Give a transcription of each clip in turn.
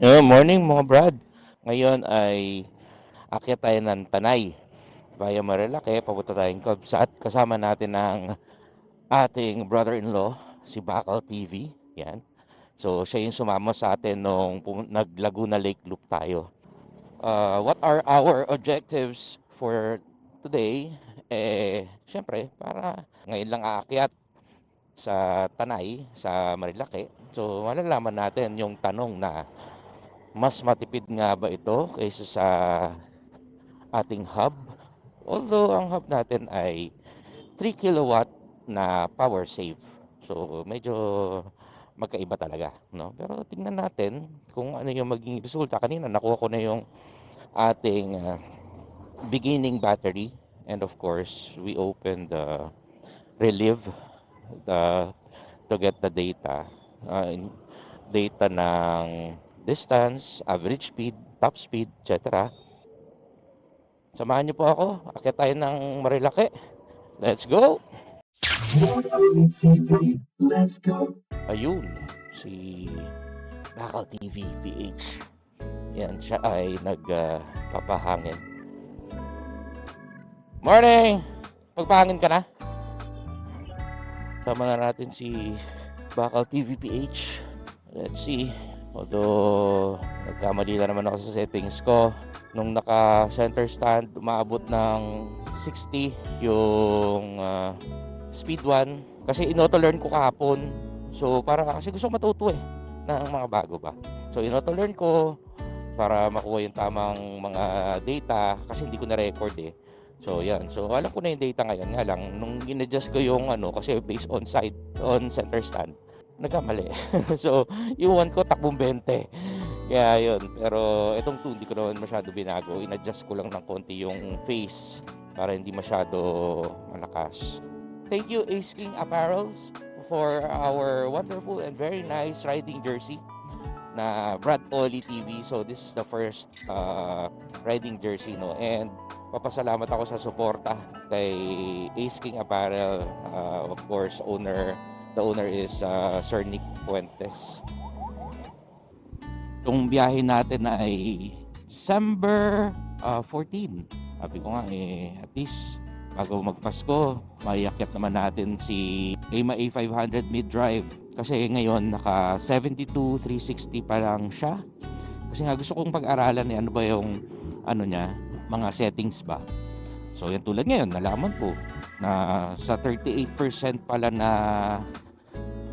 Morning mga brad. Ngayon ay akyat tayo ng Tanay via Marilake, papunta tayong Kabsat. Kasama natin ang ating brother-in-law, si Bakal TV. Yan. So siya yung sumama sa atin nung nag-Laguna Lake Loop tayo. What are our objectives for today? Syempre, para ngayon lang aakyat sa Tanay, sa Marilake. So malalaman natin yung tanong na mas matipid nga ba ito kaysa sa ating hub? Although ang hub natin ay 3 kilowatt na power save. So medyo magkaiba talaga, no? Pero tingnan natin kung ano yung maging resulta. Kanina nakuha ko na yung ating beginning battery, and of course, we open the relive the to get the data. Data ng distance, average speed, top speed, etc. Samahan niyo po ako. Akyat tayo ng Marilake. Let's go! Let's go! Ayun, si Bakal TV PH. Yan, siya ay nagpapahangin. Morning! Pagpahangin ka na? Sama na natin si Bakal TV PH. Let's see. Although, nagkamali na naman ako sa settings ko. Nung naka center stand, umaabot ng 60 yung speed 1. Kasi inoto-learn ko kahapon. So, kasi gusto ko matuto ng mga bago ba. So, inoto-learn ko para makuha yung tamang mga data kasi hindi ko na-record So, yan. So, alam ko na yung data ngayon. Nga lang, nung in-adjust ko yung kasi based on center stand, nagkamali. So, yung 1 ko takbong 20. Kaya yun. Pero itong 2 hindi ko naman masyado binago. In-adjust ko lang ng konti yung face para hindi masyado malakas. Thank you Ace King Apparels for our wonderful and very nice riding jersey na Brad Oli TV. So this is the first riding jersey, no? And papasalamat ako sa suporta kay Ace King Apparel. Of course, the owner is Sir Nick Fuentes. Itong biyahe natin ay December 14. Sabi ko nga at least bago magpasko, maiakyat naman natin si EMA A500 mid-drive. Kasi ngayon naka 72 360 pa lang siya. Kasi nga gusto kong pag-aralan ano ba yung niya, mga settings ba. So yan, tulad ngayon nalaman ko na sa 38% pala na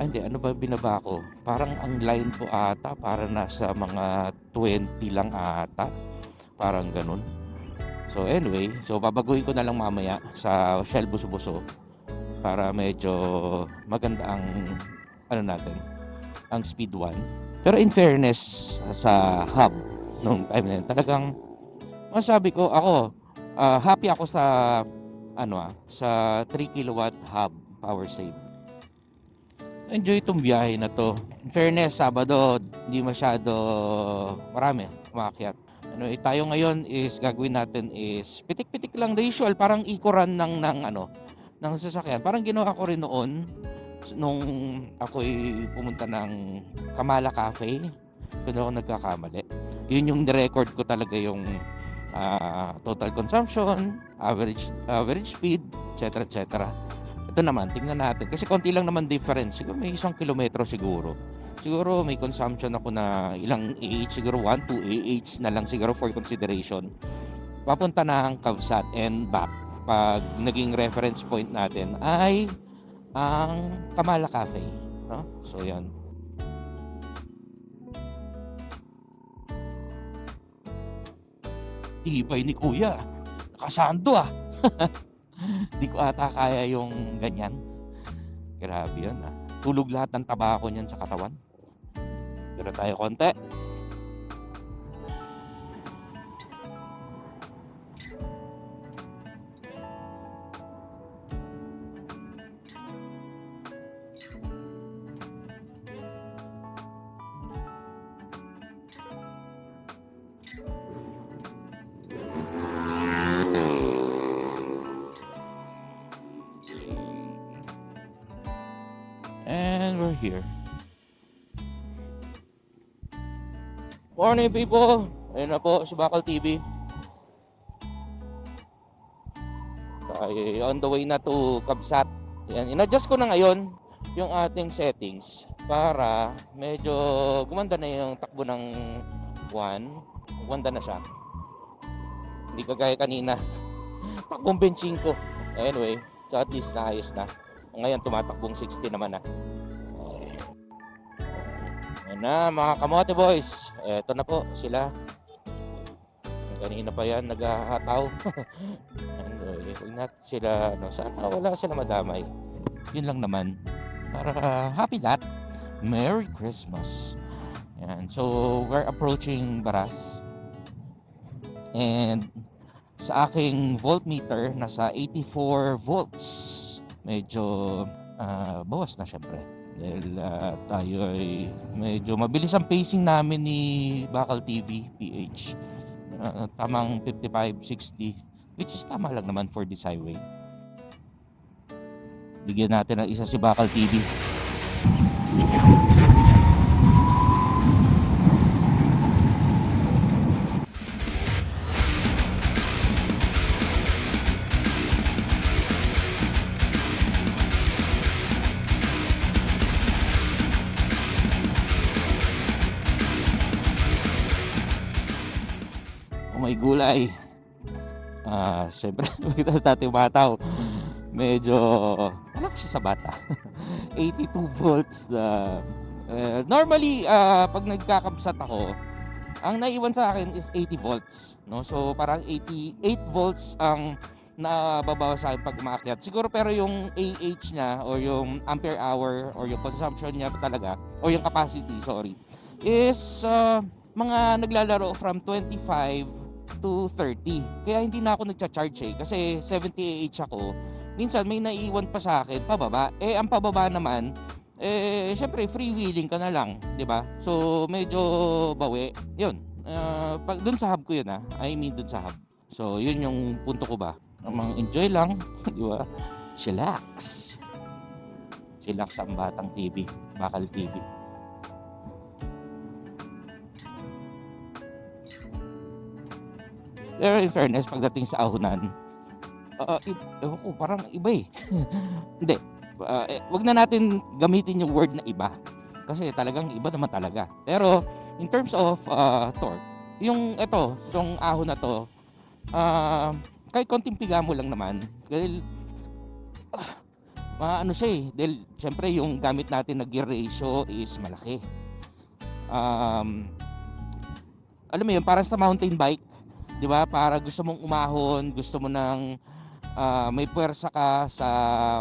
hindi, ano ba binaba ko? Parang ang line ko ata para nasa mga 20 lang ata. Parang ganun. So anyway, babaguhin ko na lang mamaya sa Shell Buso-Buso para medyo maganda ang natin, ang speed 1. Pero in fairness sa hub nung time na yun, talagang masabi ko ako, happy ako sa sa 3 kilowatt hub power save. Enjoy itong biyahe na to. In fairness, Sabado hindi masyado marami umakyat. Tayo ngayon is gagawin natin is pitik-pitik lang, the usual, parang eco-run ng sasakyan. Parang ginawa ko rin noon nung ako'y pumunta ng Kamala Cafe. Kung ako nagkakamali. Yun yung record ko talaga yung total consumption, average speed, etc. etc. Ito naman, tingnan natin. Kasi konti lang naman difference. Siguro may 1 kilometro siguro. Siguro may consumption ako na ilang AH, siguro 1, 2 AH na lang siguro for consideration. Papunta na ang Kabsat and back. Pag naging reference point natin ay ang Kamala Cafe, no? So yan. Tibay ni Kuya. Nakasando Di ko ata kaya yung ganyan. Grabe yun Tulog lahat ng taba ko niyan sa katawan. Pero tayo konti. And we're here. Morning people! Ayun na po si Bakal TV. Tayo on the way na to Kabsat. Yan, in-adjust ko na ngayon yung ating settings para medyo gumanda na yung takbo ng buwan. Gumanda na siya. Hindi kagaya kanina. Takbong 25. Anyway, so at least naayos na. Ngayon tumatakbong 60 naman na. Ayan na mga kamote boys. Eto na po sila. Kanina pa yan naghahataw. Anyway, huwag natin sila, sana wala sila madamay. Yun lang naman. Para happy that. Merry Christmas. Yan. So, we're approaching Baras. And sa aking voltmeter, nasa 84 volts. Medyo bawas na syempre. Dahil tayo ay medyo mabilis ang pacing namin ni Bakal TV PH. Tamang 55-60, which is tama lang naman for this highway. Bigyan natin ng isa si Bakal TV. May gulay. Syempre kita sa ating bataw. Medyo malakas siya sa bata. 82 volts. Normally, pag nagkakabsat ako, ang naiwan sa akin is 80 volts. No? So parang 88 volts ang nababawa sa akin pag umaakyat. Siguro pero yung AH niya or yung ampere hour or yung consumption niya talaga or yung capacity, sorry, is mga naglalaro from 25 to 30. Kaya hindi na ako nagcha-charge kasi 70 AH ako. Minsan may naiiwan pa sa akin pababa. Ang pababa naman syempre freewheeling ka na lang, 'di ba? So medyo bawi. 'Yun. Pag dun sa hub ko 'yun I mean dun sa hub. So 'yun yung punto ko ba. Enjoy lang, 'di ba? Chillax. Chillax ang batang TV, Bakal TV. Pero in fairness, pagdating sa ahunan, parang iba Hindi, wag na natin gamitin yung word na iba. Kasi talagang iba naman talaga. Pero in terms of torque, itong ahon na to, kahit konting piga mo lang naman, dahil maano siya dahil syempre yung gamit natin na gear ratio is malaki. Alam mo yun, para sa mountain bike, 'di ba? Para gusto mong umahon, gusto mo ng may puwersa ka sa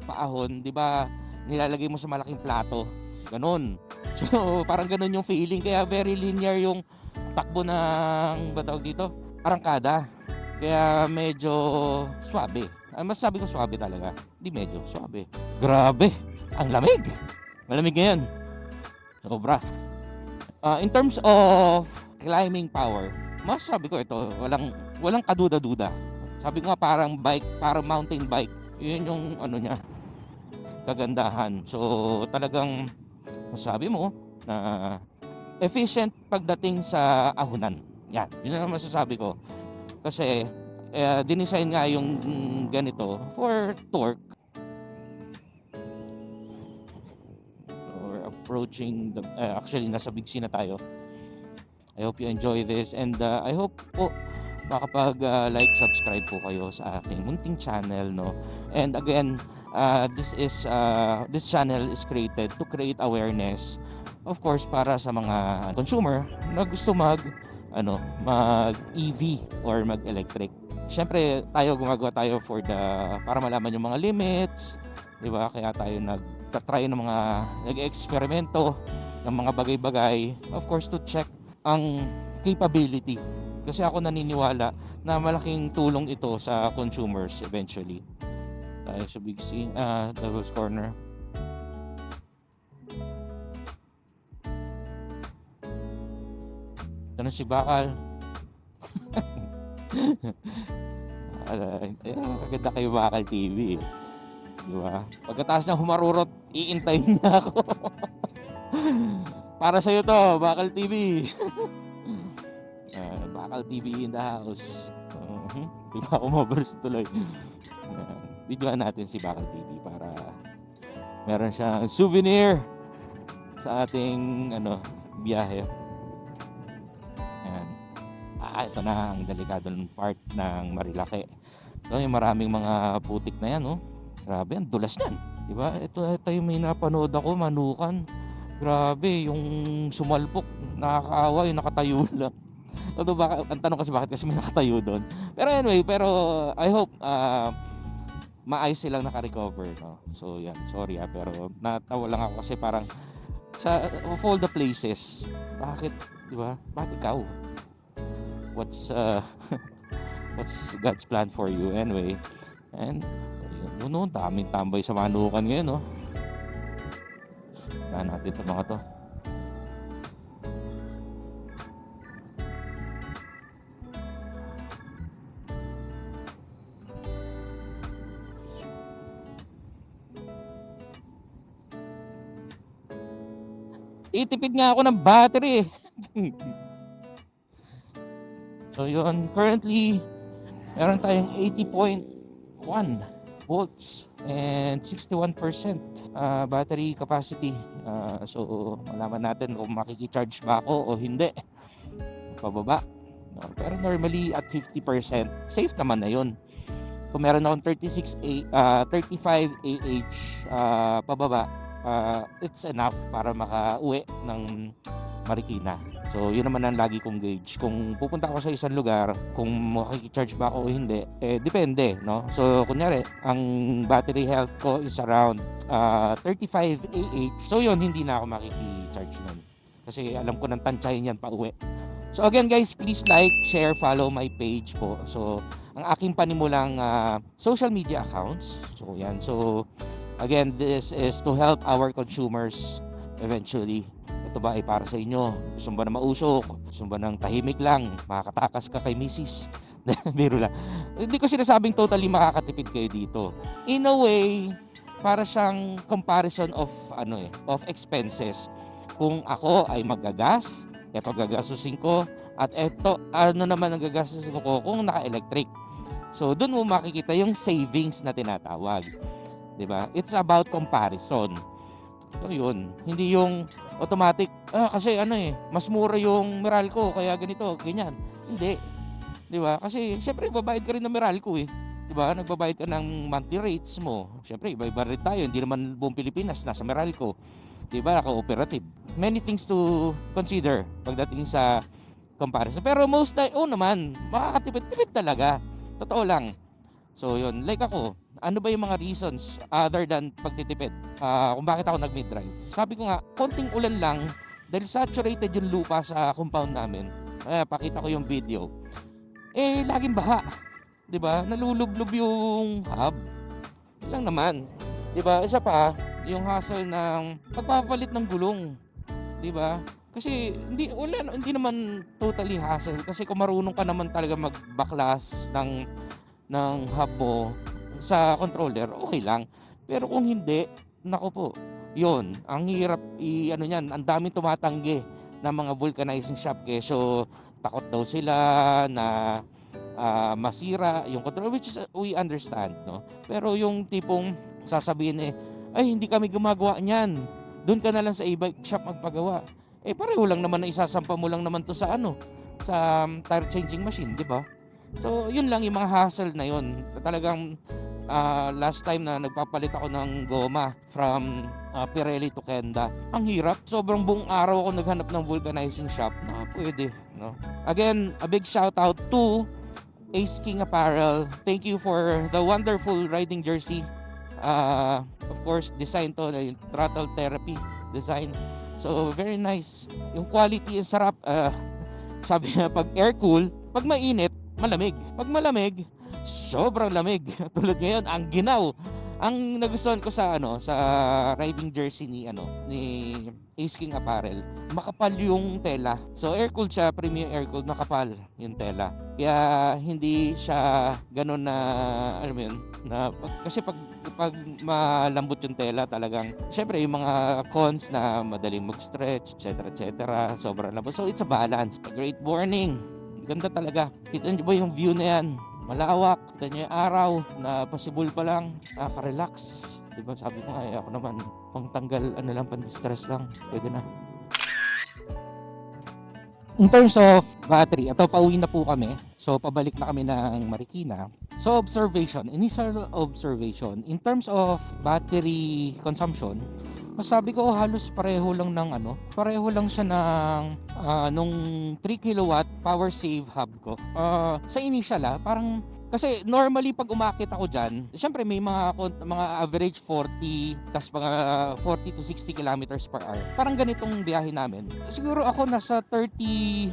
paahon, 'di ba? Nilalagay mo sa malaking plato. Ganun. So, parang ganun yung feeling, kaya very linear yung takbo ng batawag dito, arangkada. Kaya medyo swabe. Masasabi ko swabe talaga. Hindi medyo, swabe. Grabe, ang lamig. Malamig ngayon. Sobra. In terms of climbing power, masasabi ko ito, walang kaduda-duda. Sabi ko nga parang mountain bike. 'Yun yung niya, kagandahan. So talagang masabi mo na efficient pagdating sa ahunan. Yan, 'yun ang masasabi ko. Kasi dinesign nga yung ganito for torque. So, we're approaching actually nasa Big C na tayo. I hope you enjoy this and I hope po makapag-like, subscribe po kayo sa aking munting channel, no? And again, this channel is created to create awareness, of course, para sa mga consumer na gusto mag EV or mag-electric. Siyempre, gumagawa tayo para malaman yung mga limits, 'di ba? Kaya tayo nag-try ng mga nag-eksperimento ng mga bagay-bagay, of course, to check ang capability. Kasi ako naniniwala na malaking tulong ito sa consumers eventually. Tayo sa Big C, Devil's Corner. Ito na si Bakal. Maganda kayo Bakal TV. Diba? Pagkatapos na humarurot, iintayin niya ako. Para sa'yo to, Bakal TV. Bakal TV in the house. Di ba ako mabaros tuloy. Videoan natin si Bakal TV para meron siyang souvenir sa ating biyahe. Ayan. Ito na ang delikadong part ng Marilake. So, yung maraming mga putik na yan, oh. Grabe, ang dulas yan. Diba? Ito yung may napanood ako, Manukan. Grabe, yung sumalpok, nakakaawa, yung nakatayo lang. Although, ang tanong bakit may nakatayo doon. Pero anyway, I hope maayos silang naka-recover, no? So, yan, sorry pero natawa lang ako kasi parang of all the places, bakit, diba? Bakit ikaw? What's God's plan for you anyway? And daming tambay sa Manukan ngayon, no? Kaya natin ito mga to. Itipid nga ako ng battery. So yun, currently meron tayong 80.1 volts and 61% battery capacity. So malaman natin kung makiki-charge ba ako o hindi pababa. Pero normally at 50% safe naman na yun. Kung meron akong 35 Ah pababa, it's enough para makauwi ng Marikina. So yun naman ang lagi kong gauge. Kung pupunta ako sa isang lugar, kung makiki-charge ba ako o hindi, depende, no? So kunyari, ang battery health ko is around 35 Ah. So yun, hindi na ako makiki-charge nun. Kasi alam ko nang tansyahin yan pa uwi. So again guys, please like, share, follow my page po. So ang aking panimulang social media accounts. So yan. So again, this is to help our consumers eventually. Ito ba ay para sa inyo? Gusto ba na mausok? Gusto ba ng tahimik lang? Makakatakas ka kay misis? Biro lang. Hindi ko sinasabing totally makakatipid kayo dito. In a way, para siyang comparison of expenses. Kung ako ay magagas, ito gagasusin ko, at ito naman ang gagasusin ko kung naka-electric. So doon mo makikita yung savings na tinatawag. 'Di ba? It's about comparison. So yun, hindi yung automatic kasi mas mura yung Meralco kaya ganito, ganyan. Hindi. 'Di ba? Kasi syempre babayad ka rin ng Meralco 'Di ba? Nagbabayad ka ng monthly rates mo. Syempre iba-iba rin tayo, hindi naman buong Pilipinas nasa Meralco. 'Di ba? Cooperative. Many things to consider pagdating sa comparison. Pero naman, makakatipid-tipid talaga. Totoo lang. So yun, like ako, ano ba yung mga reasons other than pagtitipid? Kung bakit ako nag-mid-drive? Sabi ko nga, konting ulan lang, dahil saturated yung lupa sa compound namin. Pakita ko yung video. Laging baha. 'Di ba? Nalulublob yung hub. Lang naman. 'Di ba? Isa pa, yung hassle ng pagpapalit ng gulong. 'Di ba? Kasi hindi naman totally hassle kasi kung marunong ka naman talaga magbaklas ng hub mo sa controller, okay lang. Pero kung hindi, nako po, yun, ang hirap niyan, ang daming tumatanggi ng mga vulcanizing shop so takot daw sila na masira yung controller, which is we understand, no? Pero yung tipong sasabihin ay hindi kami gumagawa niyan, doon ka na lang sa e-bike shop magpagawa. Pareho lang naman na isasampa mo lang naman to sa sa tire changing machine, di ba? So yun lang yung mga hassle na yun. Talagang last time na nagpapalit ako ng goma from Pirelli to Kenda, ang hirap. Sobrang buong araw ako naghanap ng vulcanizing shop na pwede, no? Again, a big shout out to Ace King Apparel. Thank you for the wonderful riding jersey. Of course, design to, yung throttle therapy design. So very nice. Yung quality is sarap. Sabi nga, pag air cool, pag mainit, malamig. Pag malamig, sobrang lamig. Tulad ngayon, ang ginaw. Ang nagustuhan ko sa sa riding jersey ni Ace King Apparel, makapal yung tela. So air cooled siya, premium air cooled, makapal yung tela. Kaya hindi siya ganoon na kasi pag malambot yung tela, talagang syempre yung mga cons na madaling mag-stretch, etc., sobrang lambot. So it's a balance. A great morning Ganda talaga. Kita niyo ba yung view na yan? Malawak, kita niyo yung araw na possible pa lang, nakaka-relax. Diba sabi ko nga, ako naman, pangtanggal, pan-stress lang, pwede na. In terms of battery, ito pauwi na po kami. So pabalik na kami ng Marikina. So initial observation, in terms of battery consumption, masabi ko halos pareho lang pareho lang siya ng nung 3 kilowatt power save hub ko. Sa initial parang kasi normally pag umakit ako diyan, syempre may mga average 40 tas mga 40 to 60 kilometers per hour. Parang ganitong biyahe namin. Siguro ako nasa 35,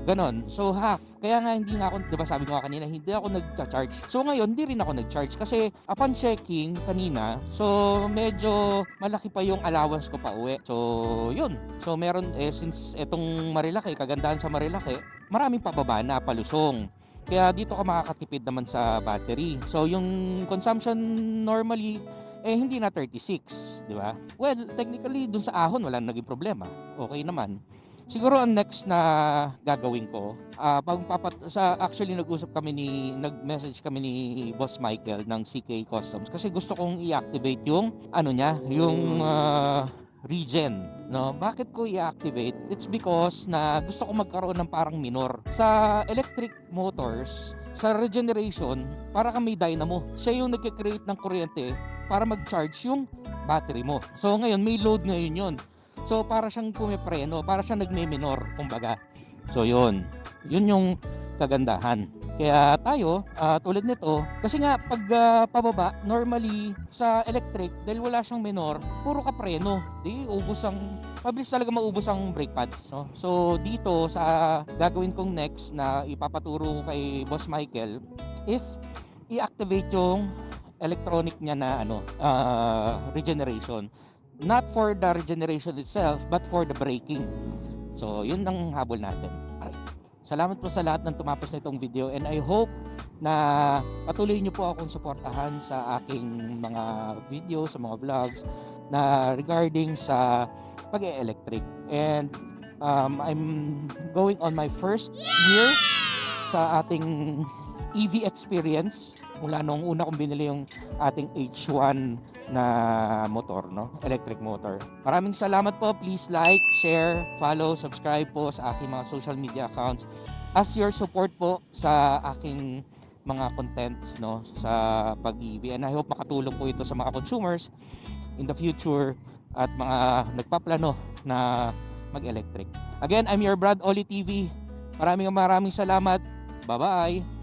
ganon. So half. Kaya nga hindi na ako, 'di ba sabi ko kanina, hindi ako nagcha-charge. So ngayon hindi rin ako nag-charge kasi upon checking kanina, so medyo malaki pa yung allowance ko pa uwi. So yun. So meron since etong Marilaki, kagandahan sa Marilaki, maraming pababa na palusong. Kaya dito ka makakatipid naman sa battery. So yung consumption normally hindi na 36, di ba? Well, technically dun sa ahon wala naging problema. Okay naman. Siguro ang next na gagawin ko, actually nag-message kami ni Boss Michael ng CK Customs kasi gusto kong i-activate yung yung regen, no? Bakit ko i-activate? It's because na gusto ko magkaroon ng parang minor sa electric motors. Sa regeneration, para kang may dynamo, siya yung nagke-create ng kuryente para mag-charge yung battery mo. So ngayon may load ngayon yun, so para siyang pumipreno, para siyang nagme-minor kumbaga. So yun yung kagandahan. Kaya tayo, tulad nito, kasi nga pag pababa, normally sa electric, dahil wala siyang minor, puro ka preno. Mabilis talaga maubos ang brake pads. No? So dito sa gagawin kong next na ipapaturo ko kay Boss Michael is i-activate yung electronic niya na regeneration. Not for the regeneration itself, but for the braking. So yun ang habol natin. Salamat po sa lahat ng tumapos na itong video, and I hope na patuloy niyo po akong suportahan sa aking mga videos, sa mga vlogs na regarding sa pag-e-electric. And I'm going on my first year sa ating EV experience mula nung una kong binili yung ating H1 na motor, no? Electric motor. Maraming salamat po. Please like, share, follow, subscribe po sa aking mga social media accounts as your support po sa aking mga contents, no, sa pag-EV. And I hope makatulong po ito sa mga consumers in the future at mga nagpaplano na mag-electric. Again, I'm your Brad Oli TV. Maraming salamat. Bye-bye.